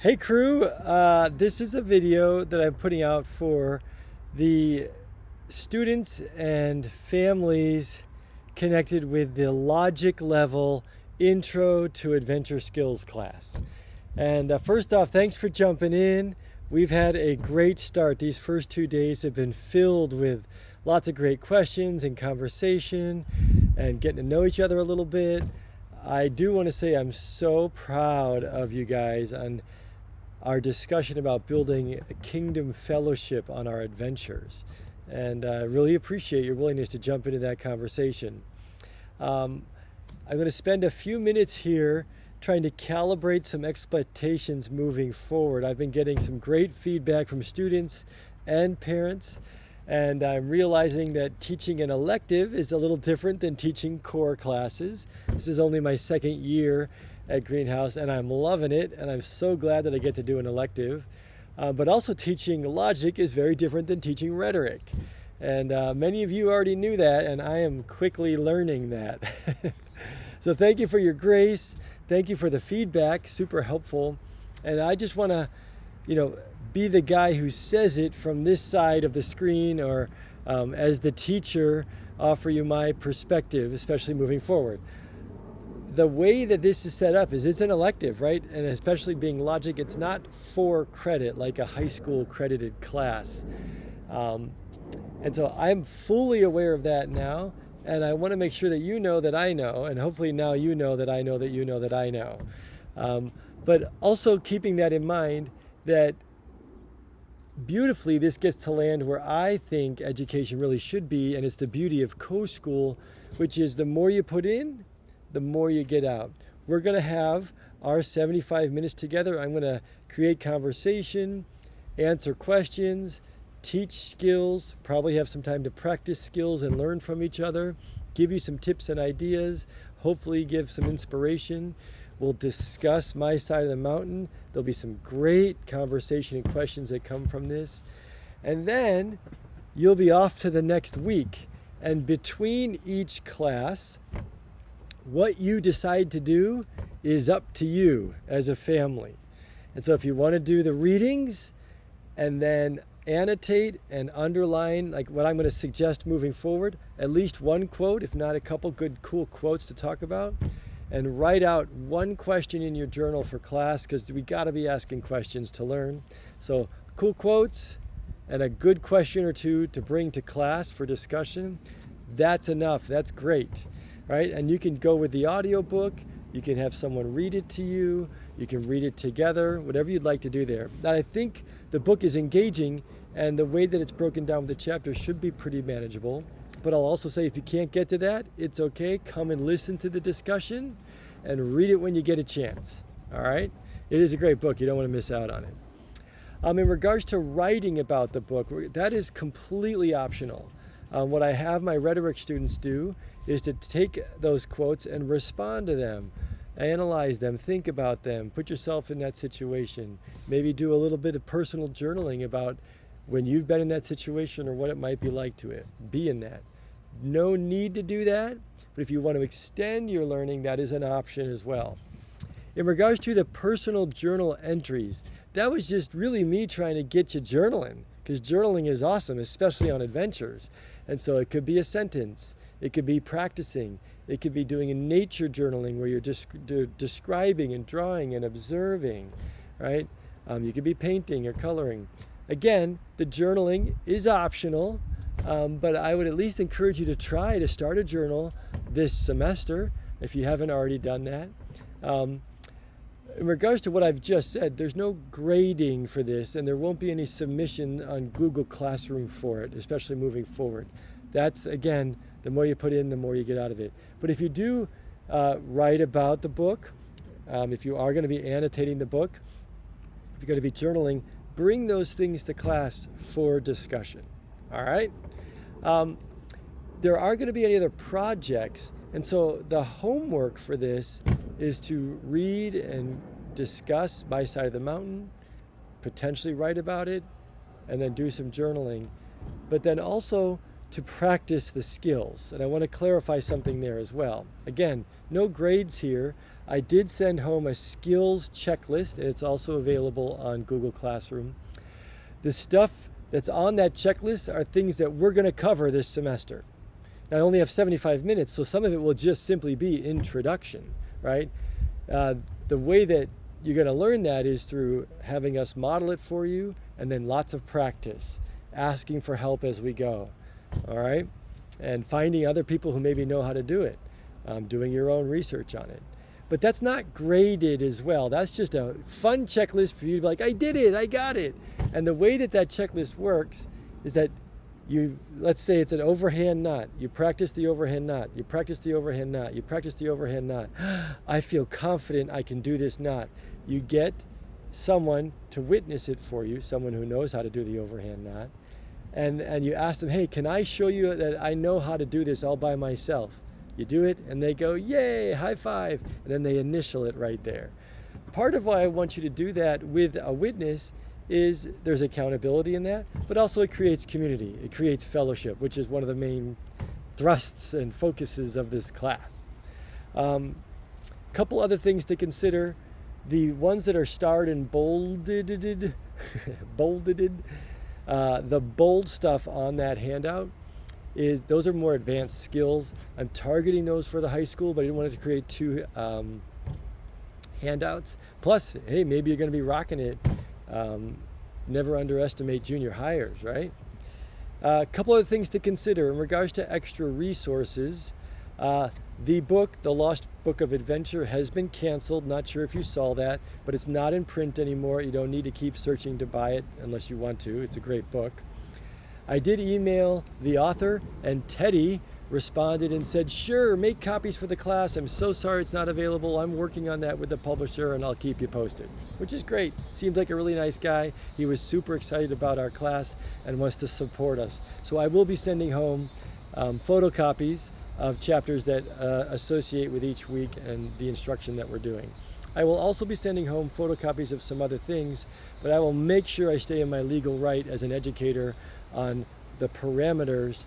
Hey crew, this is a video that I'm putting out for the students and families connected with the logic level Intro to Adventure Skills class. And first off, thanks for jumping in. We've had a great start. These first 2 days have been filled with lots of great questions and conversation and getting to know each other a little bit. I do want to say I'm so proud of you guys on our discussion about building a kingdom fellowship on our adventures. And I really appreciate your willingness to jump into that conversation. I'm going to spend a few minutes here trying to calibrate some expectations moving forward. I've been getting some great feedback from students and parents, and I'm realizing that teaching an elective is a little different than teaching core classes. This is only my second year at Greenhouse, and I'm loving it, and I'm so glad that I get to do an elective. But also teaching logic is very different than teaching rhetoric. And many of you already knew that, and I am quickly learning that. So thank you for your grace. Thank you for the feedback, super helpful. And I just want to, be the guy who says it from this side of the screen, or as the teacher, offer you my perspective, especially moving forward. The way that this is set up is it's an elective, right? And especially being logic, it's not for credit like a high school credited class. And so I'm fully aware of that now. And I want to make sure that you know that I know. And hopefully now you know that I know that you know that I know. But also keeping that in mind that beautifully this gets to land where I think education really should be. And it's the beauty of co-school, which is the more you put in, the more you get out. We're going to have our 75 minutes together. I'm going to create conversation, answer questions, teach skills, probably have some time to practice skills and learn from each other, give you some tips and ideas, hopefully give some inspiration. We'll discuss my side of the mountain. There'll be some great conversation and questions that come from this. And then you'll be off to the next week. And between each class, what you decide to do is up to you as a family. And so if you want to do the readings and then annotate and underline, like what I'm going to suggest moving forward, at least one quote, if not a couple good, cool quotes to talk about, and write out one question in your journal for class, because we got to be asking questions to learn. So cool quotes and a good question or two to bring to class for discussion. That's enough. That's great. Right? And you can go with the audio book, you can have someone read it to you, you can read it together, whatever you'd like to do there. And I think the book is engaging, and the way that it's broken down with the chapters should be pretty manageable. But I'll also say if you can't get to that, it's okay. Come and listen to the discussion and read it when you get a chance. All right? It is a great book. You don't want to miss out on it. In regards to writing about the book, that is completely optional. What I have my rhetoric students do is to take those quotes and respond to them, analyze them, think about them, put yourself in that situation, maybe do a little bit of personal journaling about when you've been in that situation or what it might be like to be in that. No need to do that, but if you want to extend your learning, that is an option as well. In regards to the personal journal entries, that was just really me trying to get you journaling, because journaling is awesome, especially on adventures. And so it could be a sentence, it could be practicing, it could be doing a nature journaling where you're just describing and drawing and observing, right? You could be painting or coloring. Again, the journaling is optional, but I would at least encourage you to try to start a journal this semester if you haven't already done that. In regards to what I've just said, there's no grading for this, and there won't be any submission on Google Classroom for it, especially moving forward. That's, again, the more you put in, the more you get out of it. But if you do write about the book, if you are going to be annotating the book, if you're going to be journaling, bring those things to class for discussion. All right? There are going to be any other projects, and so the homework for this is to read and discuss My Side of the Mountain, potentially write about it, and then do some journaling. But then also to practice the skills. And I want to clarify something there as well. Again, no grades here. I did send home a skills checklist, and it's also available on Google Classroom. The stuff that's on that checklist are things that we're going to cover this semester. Now, I only have 75 minutes, so some of it will just simply be introduction, right? The way that you're going to learn that is through having us model it for you, and then lots of practice, asking for help as we go, all right? And finding other people who maybe know how to do it, doing your own research on it. But that's not graded as well. That's just a fun checklist for you to be like, I did it, I got it. And the way that that checklist works is that let's say it's an overhand knot. You practice the overhand knot. You practice the overhand knot. You practice the overhand knot. I feel confident I can do this knot. You get someone to witness it for you, someone who knows how to do the overhand knot. And you ask them, hey, can I show you that I know how to do this all by myself? You do it, and they go, yay, high five, and then they initial it right there. Part of why I want you to do that with a witness is there's accountability in that, but also it creates community. It creates fellowship, which is one of the main thrusts and focuses of this class. Couple other things to consider. The ones that are starred and bolded, the bold stuff on that handout, those are more advanced skills. I'm targeting those for the high school, but I didn't want it to create two handouts. Plus, hey, maybe you're going to be rocking it. Never underestimate junior hires, right? A couple other things to consider in regards to extra resources. The book, The Lost Book of Adventure, has been canceled. Not sure if you saw that, but it's not in print anymore. You don't need to keep searching to buy it unless you want to. It's a great book. I did email the author, and Teddy responded and said, sure, make copies for the class. I'm so sorry it's not available. I'm working on that with the publisher, and I'll keep you posted, which is great. Seems like a really nice guy. He was super excited about our class and wants to support us. So I will be sending home photocopies of chapters that associate with each week and the instruction that we're doing. I will also be sending home photocopies of some other things, but I will make sure I stay in my legal right as an educator on the parameters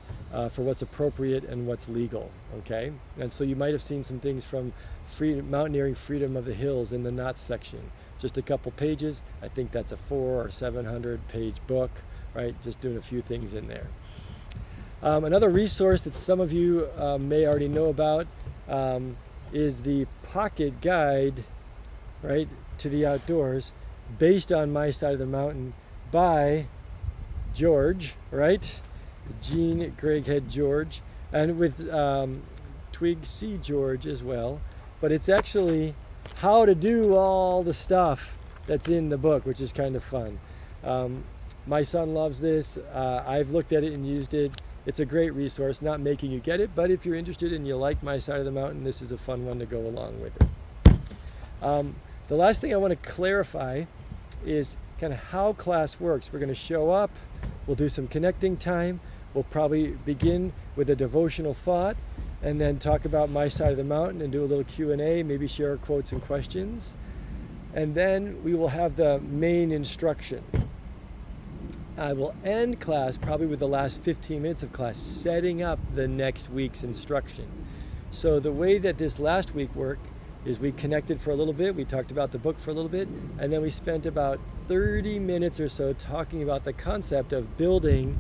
for what's appropriate and what's legal, okay? And so you might have seen some things from Mountaineering Freedom of the Hills in the Knots section. Just a couple pages. I think that's a 400 or 700 page book, right? Just doing a few things in there. Another resource that some of you may already know about is the pocket guide, right, to the outdoors, based on My Side of the Mountain by George, right? Gene Greghead George, and with Twig C. George as well. But it's actually how to do all the stuff that's in the book, which is kind of fun. My son loves this. I've looked at it and used it. It's a great resource, not making you get it, but if you're interested and you like My Side of the Mountain, this is a fun one to go along with it. The last thing I want to clarify is kind of how class works. We're going to show up, we'll do some connecting time, we'll probably begin with a devotional thought, and then talk about My Side of the Mountain and do a little Q&A, maybe share quotes and questions. And then we will have the main instruction. I will end class probably with the last 15 minutes of class setting up the next week's instruction. So the way that this last week worked is we connected for a little bit, we talked about the book for a little bit, and then we spent about 30 minutes or so talking about the concept of building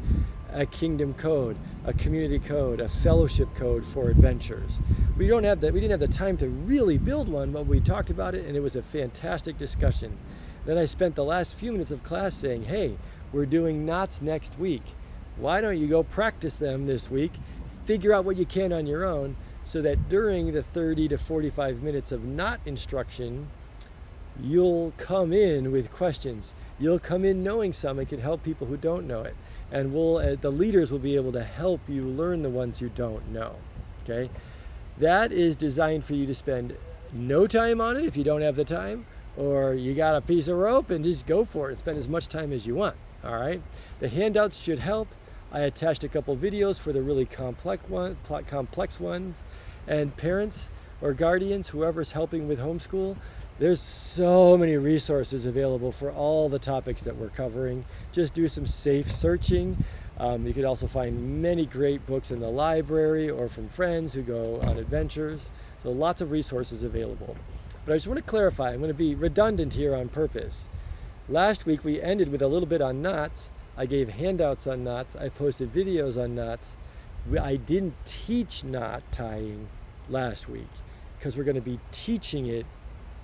a kingdom code, a community code, a fellowship code for adventures. We didn't have the time to really build one, but we talked about it and it was a fantastic discussion. Then I spent the last few minutes of class saying, hey, we're doing knots next week. Why don't you go practice them this week, figure out what you can on your own, so that during the 30 to 45 minutes of knot instruction, you'll come in with questions. You'll come in knowing some and can help people who don't know it. And the leaders will be able to help you learn the ones you don't know, okay? That is designed for you to spend no time on it if you don't have the time, or you got a piece of rope and just go for it. Spend as much time as you want, all right? The handouts should help. I attached a couple videos for the really complex ones. And parents or guardians, whoever's helping with homeschool, there's so many resources available for all the topics that we're covering. Just do some safe searching. You could also find many great books in the library or from friends who go on adventures. So lots of resources available. But I just want to clarify, I'm going to be redundant here on purpose. Last week we ended with a little bit on knots. I gave handouts on knots. I posted videos on knots. I didn't teach knot tying last week because we're going to be teaching it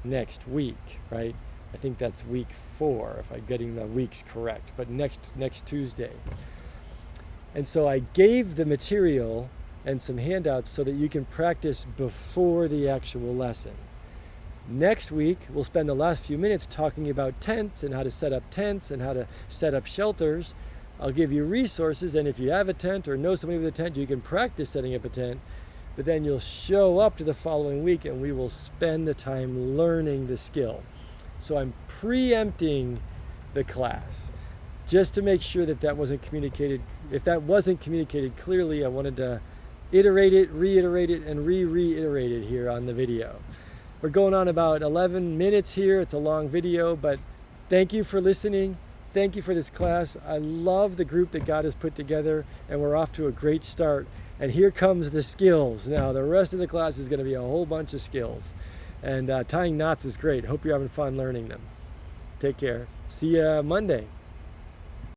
next week, right? I think that's week 4 if I'm getting the weeks correct, but next Tuesday. And so I gave the material and some handouts so that you can practice before the actual lesson. Next week, we'll spend the last few minutes talking about tents and how to set up tents and how to set up shelters. I'll give you resources, and if you have a tent or know somebody with a tent, you can practice setting up a tent. But then you'll show up to the following week and we will spend the time learning the skill. So I'm preempting the class just to make sure that that wasn't communicated. If that wasn't communicated clearly, I wanted to iterate it, reiterate it, and reiterate it here on the video. We're going on about 11 minutes here. It's a long video, but thank you for listening. Thank you for this class. I love the group that God has put together, and we're off to a great start. And here comes the skills. Now, the rest of the class is going to be a whole bunch of skills. And tying knots is great. Hope you're having fun learning them. Take care. See you Monday.